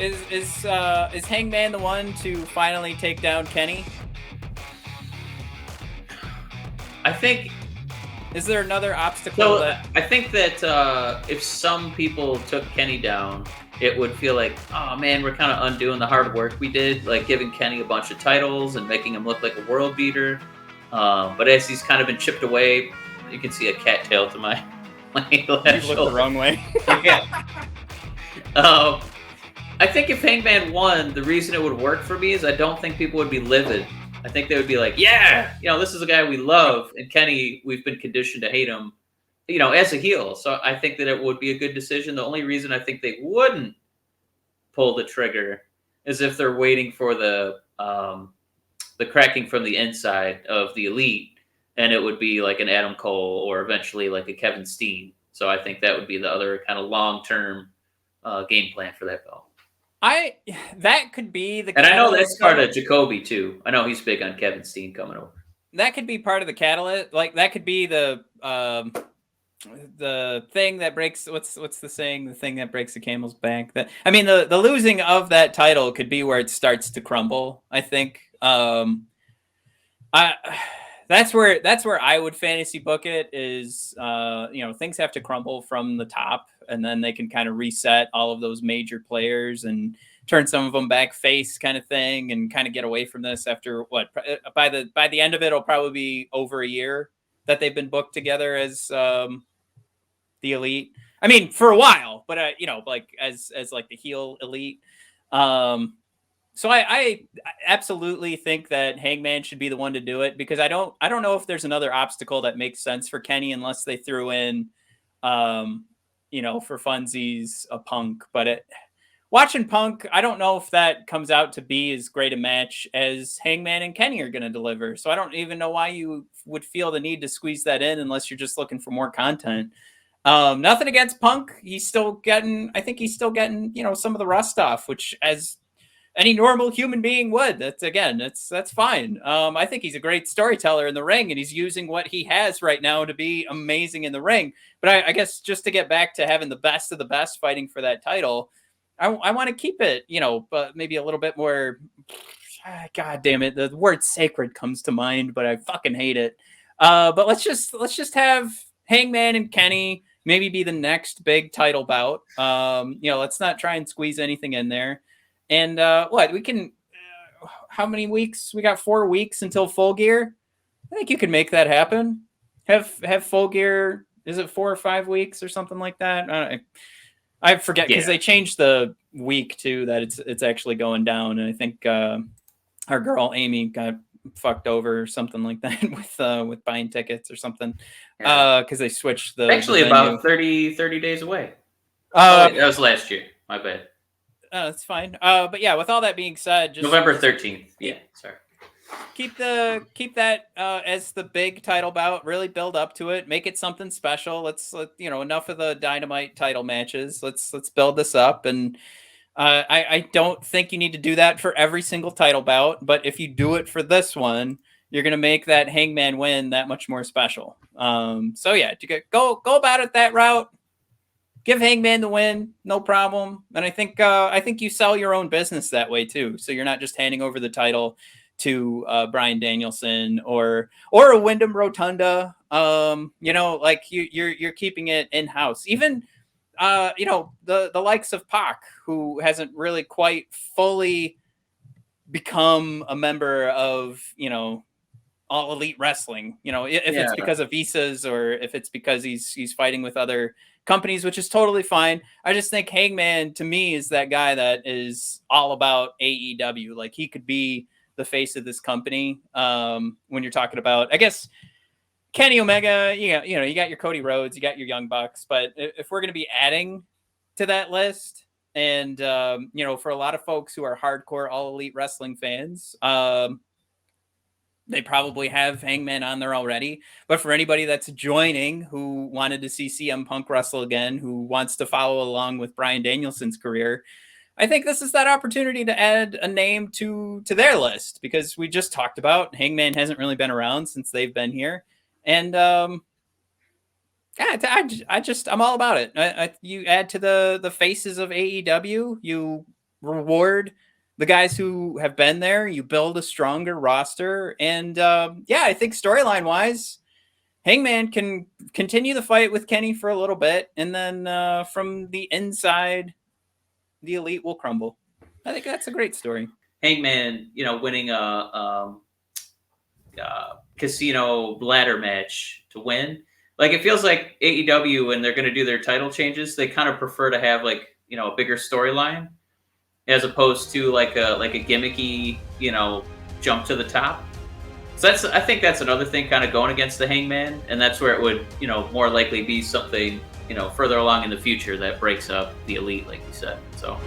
Is Hangman the one to finally take down Kenny? I think. Is there another obstacle? So I think that if some people took Kenny down, it would feel like, oh man, we're kind of undoing the hard work we did, like giving Kenny a bunch of titles and making him look like a world beater. But as he's kind of been chipped away, you can see a cattail to my left You shoulder. look the wrong way. Yeah. I think if Hangman won, the reason it would work for me is I don't think people would be livid. I think they would be like, yeah, this is a guy we love, and Kenny, we've been conditioned to hate him, as a heel. So I think that it would be a good decision. The only reason I think they wouldn't pull the trigger is if they're waiting for the cracking from the inside of the Elite, and it would be like an Adam Cole or eventually like a Kevin Steen. So I think that would be the other kind of long-term game plan for that belt. That could be the. And I know that's part of Jacoby too. I know he's big on Kevin Steen coming over. That could be part of the catalyst. Like that could be the thing that breaks. What's the saying? The thing that breaks the camel's back. That I mean, the losing of that title could be where it starts to crumble. I think. That's where I would fantasy book it is, things have to crumble from the top, and then they can kind of reset all of those major players and turn some of them back face kind of thing, and kind of get away from this after what by the end of it, it'll probably be over a year that they've been booked together as the Elite. I mean, for a while, but like as like the heel Elite. So I absolutely think that Hangman should be the one to do it, because I don't know if there's another obstacle that makes sense for Kenny unless they threw in, for funsies, a Punk. But watching Punk, I don't know if that comes out to be as great a match as Hangman and Kenny are going to deliver. So I don't even know why you would feel the need to squeeze that in unless you're just looking for more content. Nothing against Punk. I think he's still getting, some of the rust off, which as any normal human being would. That's fine. I think he's a great storyteller in the ring, and he's using what he has right now to be amazing in the ring. But I guess just to get back to having the best of the best fighting for that title, I want to keep it, but maybe a little bit more. God damn it, the word sacred comes to mind, but I fucking hate it. But let's just have Hangman and Kenny maybe be the next big title bout. Let's not try and squeeze anything in there. And we can, how many weeks? We got 4 weeks until Full Gear. I think you can make that happen. Have Full Gear, is it 4 or 5 weeks or something like that? I forget, because they changed the week too, that it's actually going down. And I think our girl Amy got fucked over or something like that with buying tickets or something. Because they switched the actually the about 30 days away. That was last year. My bad. That's fine. But yeah, with all that being said, just November 13th. Yeah, sorry. Keep that as the big title bout. Really build up to it. Make it something special. Let's enough of the Dynamite title matches. Let's build this up. And I don't think you need to do that for every single title bout. But if you do it for this one, you're gonna make that Hangman win that much more special. So yeah, go about it that route. Give Hangman the win, no problem. And I think you sell your own business that way too. So you're not just handing over the title to Bryan Danielson or a Wyndham Rotunda. Like you're keeping it in house. Even the likes of Pac, who hasn't really quite fully become a member of All Elite Wrestling. If it's because of visas or if it's because he's fighting with other companies, which is totally fine. I just think Hangman to me is that guy that is all about AEW. Like he could be the face of this company. When you're talking about, I guess, Kenny Omega, you got your Cody Rhodes, you got your Young Bucks, but if we're going to be adding to that list, and for a lot of folks who are hardcore All Elite Wrestling fans, they probably have Hangman on there already. But for anybody that's joining who wanted to see CM Punk wrestle again, who wants to follow along with Bryan Danielson's career, I think this is that opportunity to add a name to their list, because we just talked about Hangman hasn't really been around since they've been here. And I'm all about it. You add to the faces of AEW, you reward the guys who have been there. You build a stronger roster. And yeah, I think storyline wise, Hangman can continue the fight with Kenny for a little bit. And then from the inside, the Elite will crumble. I think that's a great story. Hangman, winning a casino ladder match to win. Like, it feels like AEW, when they're going to do their title changes, they kind of prefer to have a bigger storyline as opposed to like a gimmicky, jump to the top. So I think that's another thing kind of going against the Hangman, and that's where it would, more likely be something, further along in the future that breaks up the Elite, like you said. So.